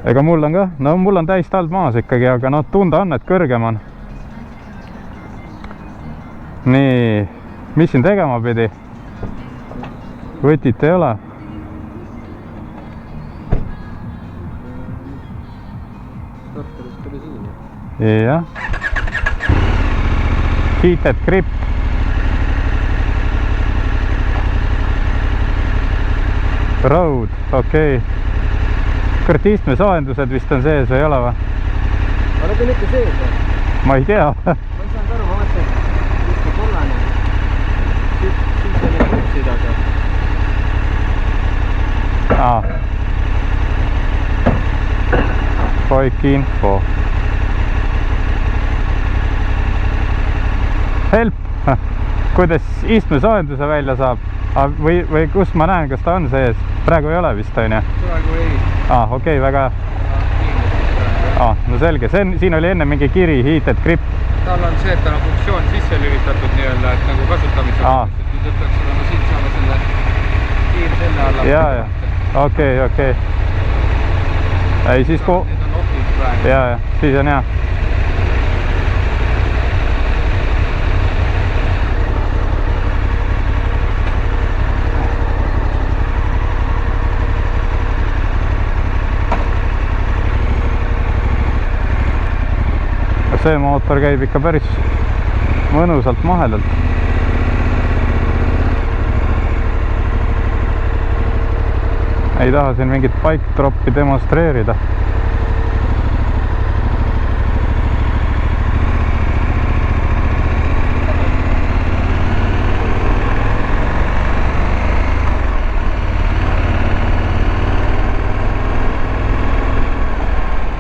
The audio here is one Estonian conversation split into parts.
ega mul on ka, no mul on täis tald maas ikkagi, aga noh, tunda on, et kõrgem on. Nii, mis siin tegema pidi? Võtit ei ole. Tartarist tuli siin. Jah. Heated grip. Road, okei. Kõrt istmesoojendused vist on sees või ei ole või? Aga need on ikka sees või? Ma ei tea. Ma ei saanud aru, ma mõtlesin, et just kollane. Siis on need kupsid, aga... Poik info. Help! Kuidas istmesoojenduse välja saab? Või kus ma näen, kas ta on sees? Praegu ei ole vist, on ju? Praegu ei. Okei, väga... no selge. Siin oli enne mingi kiri, heated grip. Tal on see, et tal on funktsioon sisse lülitatud nii-öelda, et nagu kasutamisel. Nüüd peaks olema siit saama selle kiir selle alla. Jaa. Okei. Ei, siis kui... Need on offid praegu. Jaa, siis on hea. See mootor käib ikka päris mõnusalt mahedalt. Ei taha siin mingit bike droppi demonstreerida.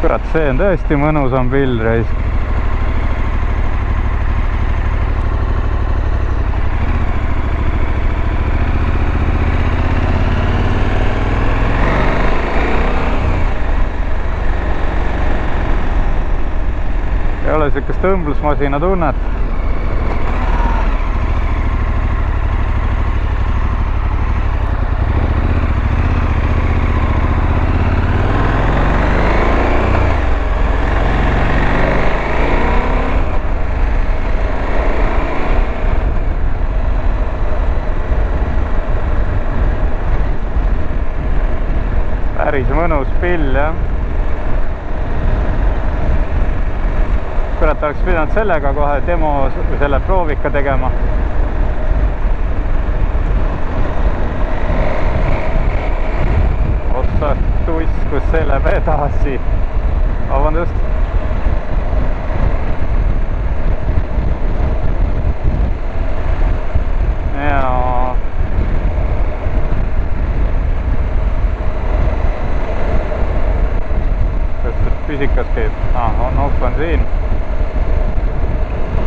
Kurat, see on tõesti mõnusam pill raisk. Ei ole sellist õmblusmasina tunnet. Päris mõnus pill, jah. Kurat, oleks pidanud sellega kohe demo selle proovika tegema. Ossa tuss, kus see läheb edasi. Vabandust. Jaa. Kas see püsikas käib? On-off on siin.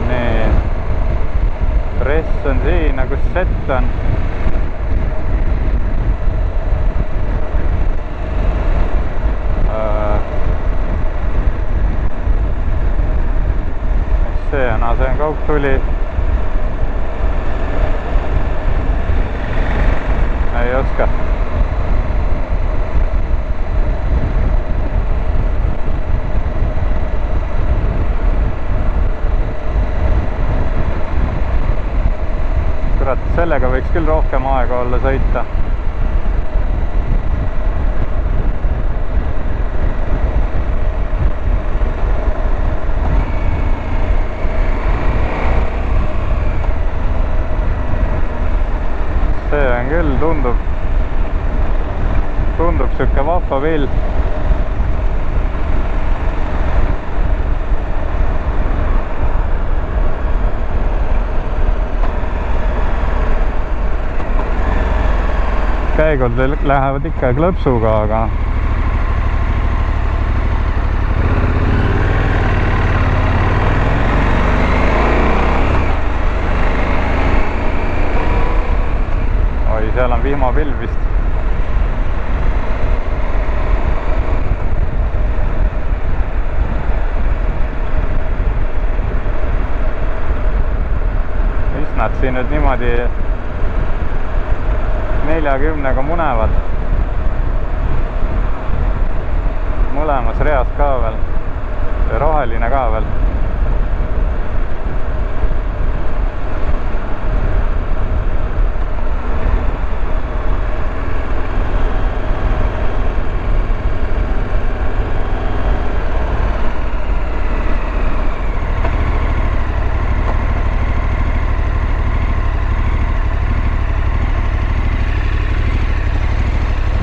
Nii. Press on siin, kus set on. Mis see on? See on kaugtuli. Ei oska. Sellega võiks küll rohkem aega olla sõita. See on küll, tundub siuke vahva pill. Käigud lähevad ikka klõpsuga, aga oi, seal on vihmapilv vist. Mis nad siin nüüd niimoodi 40-ga munevad.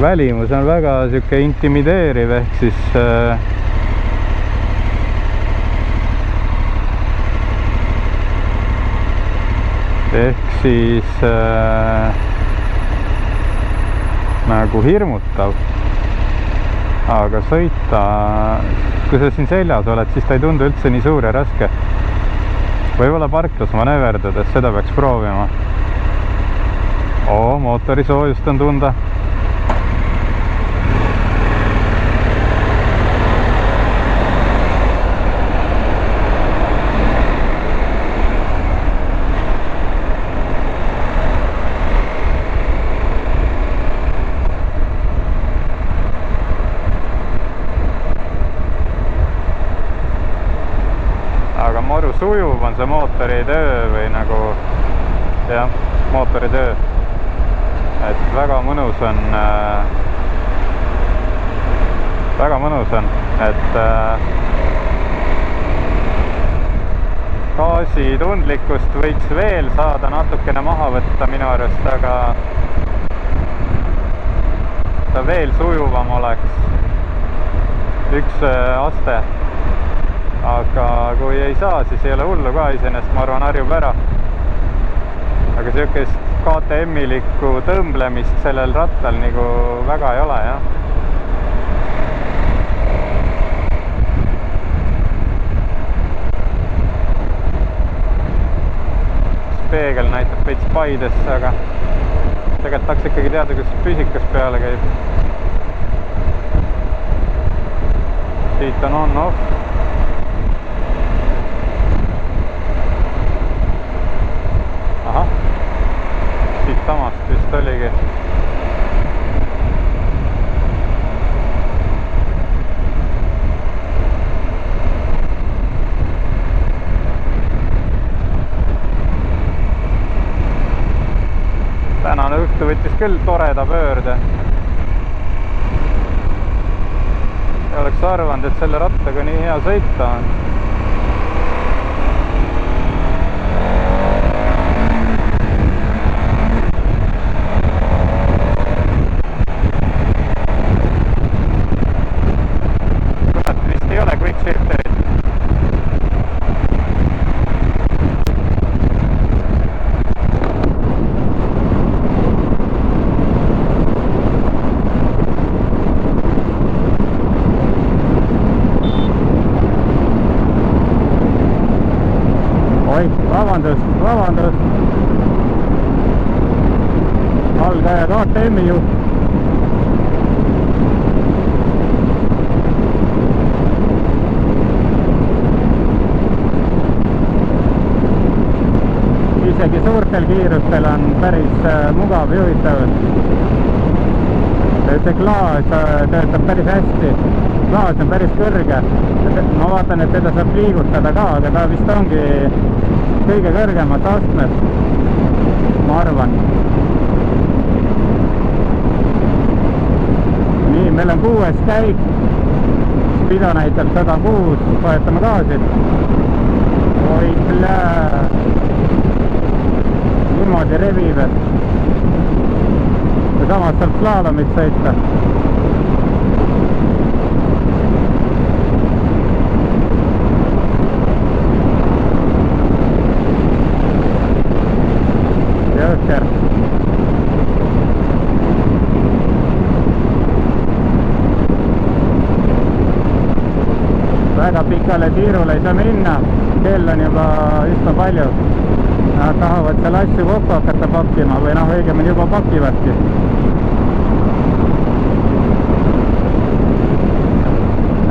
välimus on väga sihuke intimideeriv, ehk siis nagu hirmutav, aga sõita, kui sa siin seljas oled, siis ta ei tundu üldse nii suur ja raske. Võib-olla parklas manööverdades, seda peaks proovima. Mootori soojust on tunda. Moru sujuv on see mootori töö või nagu jah, mootori töö, et väga mõnus on, et gaasitundlikkust võiks veel saada natukene maha võtta minu arust, aga ta veel sujuvam oleks, üks aste. Aga kui ei saa, siis ei ole hullu ka iseenesest, ma arvan, harjub ära. Aga siukest KTM-ilikku tõmblemist sellel rattal nagu väga ei ole, jah. Peegel näitab veits Paidesse, aga tegelikult tahaks ikkagi teada, kus püsikas peale käib. Siit on on-off. Siit samast vist oligi. Tänane õhtu võttis küll toreda pöörde. Ei oleks arvanud, et selle rattaga nii hea sõita on. Vabandust. Algaja KTM-i juht. Isegi suurtel kiirustel on päris mugav juhitav. See klaas töötab päris hästi. Klaas on päris kõrge. Ma vaatan, et teda saab liigutada ka, aga ta vist ongi kõige kõrgemas astmes, ma arvan. Nii, meil on 6. käik. Spido näitab 106, vajutame gaasid. Oi plää. Niimoodi revib, et ja samas saab slaalomit sõita. Jõhker. Väga pikale tiirule ei saa minna, kell on juba üsna palju. Nad tahavad seal asju kokku hakata pakkima või noh, õigemini juba pakivadki.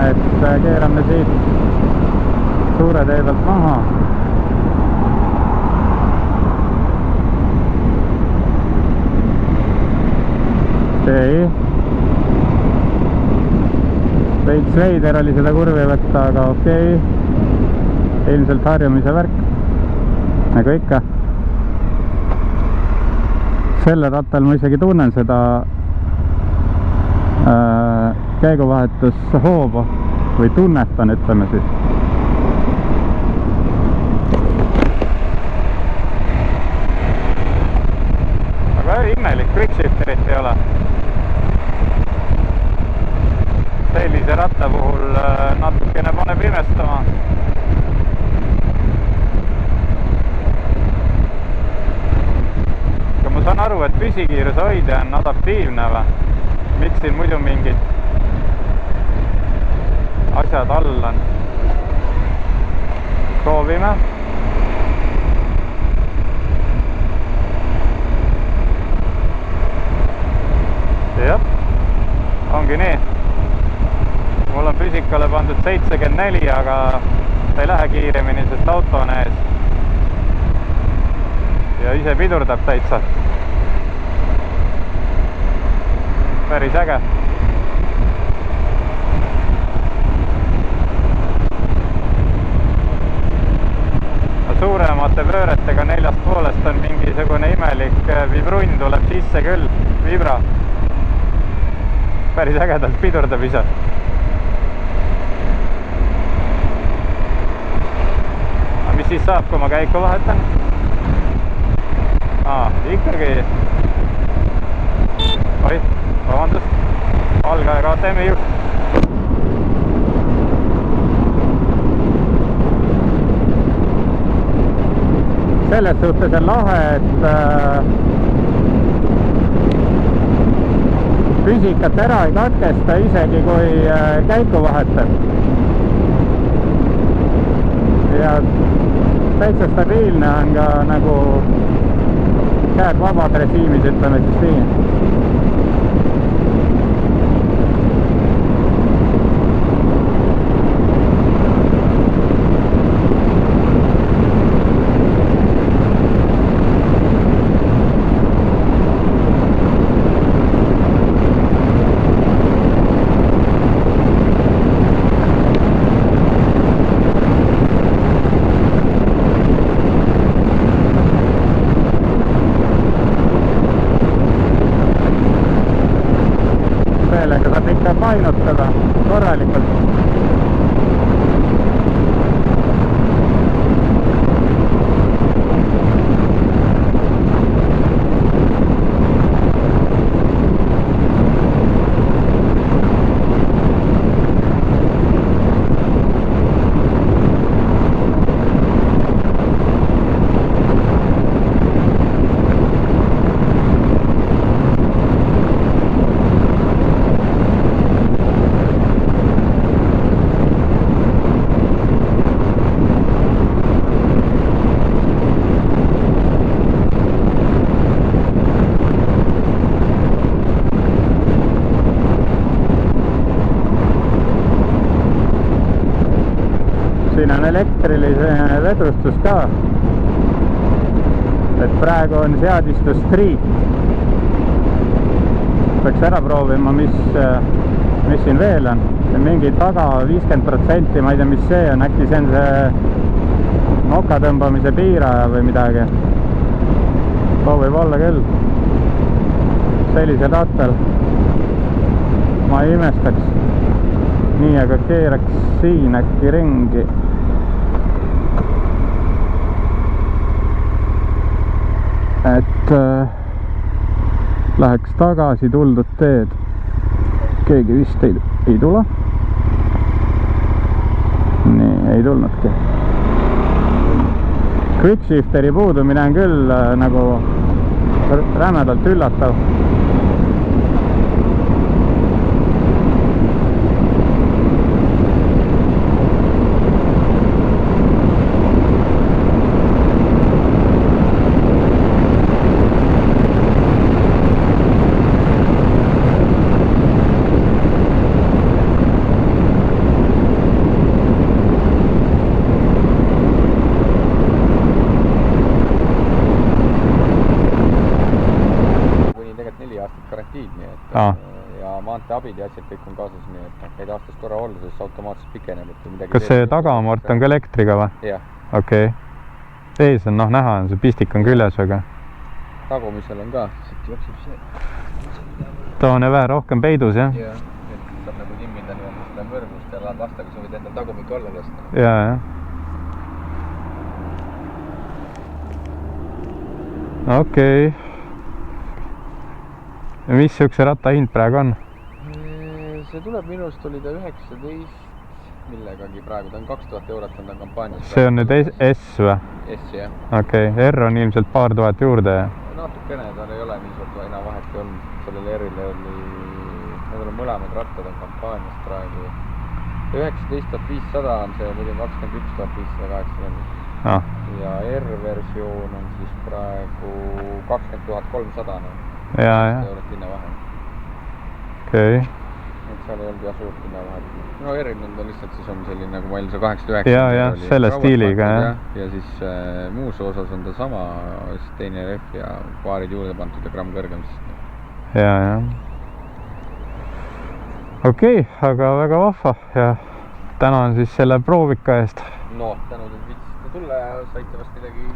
Et keerame siit suure tee pealt maha. Okei. Veits veider oli seda kurvi võtta, aga okei. Ilmselt harjumise värk. Nagu ikka. Selle rattal ma isegi tunnen seda käiguvahetushooba või tunnetan, ütleme siis. Aga imelik quickshifterit ei ole. sellise ratta puhul natukene paneb imestama. Aga ma saan aru, et püsikiiruse hoidja on adaptiivne või? Miks siin muidu mingid asjad all on? Proovime. Jah, ongi nii. Mul on püsikale pandud 74, aga ta ei lähe kiiremini, sest auto on ees. Ja ise pidurdab täitsa. Päris äge. Suuremate pööretega 4,5 on mingisugune imelik vibrunn, tuleb sisse küll, vibra. Päris ägedalt pidurdab ise. Aga mis siis saab, kui ma käiku vahetan? Ikkagi. Oi, vabandust. Algaja KTM-i juht. Selles suhtes on lahe, et püsikat ära ei katkesta isegi kui käiku vahetab. Ja täitsa stabiilne on ka nagu käed vabad režiimis, ütleme siis nii. Painutada korralikult. Siin on elektrilise vedustus ka, et praegu on seadistus Street. Peaks ära proovima, mis siin veel on. Mingi taga 50%, ma ei tea, mis see on, äkki see on see moka tõmbamise piiraja või midagi. Võib olla küll. Sellisel rattal ma ei imestaks. Nii, aga keeraks siin äkki ringi. Et läheks tagasi tuldud teed. Keegi vist ei tule. Nii, ei tulnudki. Quickshifteri puudumine on küll nagu rämedalt üllatav. Ja maanteeabid ja asjad kõik on kaasas, nii et neid aastas korra olla, sest automaatselt pikeneb, et midagi. Kas see tagamort on ka elektriga või? Jah. Okei. Ees on näha, see pistik on küljes, aga tagumisel on ka, siit jookseb see. Ta on vähe rohkem peidus, jah? Jah, et saab nagu timmida seda võrgust ja lasta, kui sa võid endal tagumikku alla lasta. Jaa. Okei. Ja mis siukse ratta hind praegu on? see tuleb minu arust oli ta 19 millegagi praegu, ta on 2000 eurot on ta kampaanias. See on nüüd S või? S jah. Okei, R on ilmselt paar tuhat juurde. Natukene, tal ei ole nii suurt enam vahet olnud, sellele R-ile oli, need on mõlemad rattad on kampaanias praegu. 19 500 on see, muidu 21 580. Ja R-versioon on siis praegu 20 300. Ja. Eurot hinna vahe. Okei. Et seal ei olnud jah suurt hinna vahet. No R-il on ta lihtsalt siis on selline nagu meil see 89. Ja, selle stiiliga, jah. Ja siis muus osas on ta sama, teine rehv ja paarid juurde pandud ja gramm kõrgem siis. Ja. Okei, aga väga vahva ja tänan siis selle proovika eest. No, tänud, et viitsite tulla ja saite vast midagi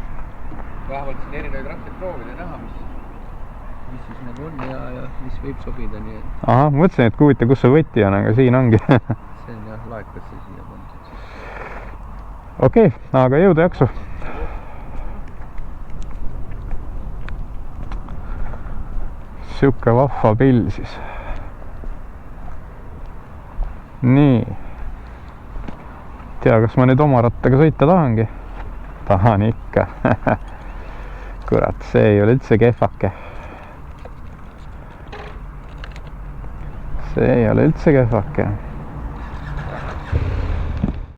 vähemalt siin erinevaid rattaid proovida ja näha, mis siis nagu on ja mis võib sobida, nii et... Aha, mõtlesin, et kui huvitav, kus see võti on, aga siin ongi. See on jah, laekasse siia pandud. Okei, aga jõudu jaksu. Siuke vahva pill siis. Nii. Tea, kas ma nüüd oma rattaga sõita tahangi? Tahan ikka. Kurat, see ei ole üldse kehvake. See ei ole üldse kehvake.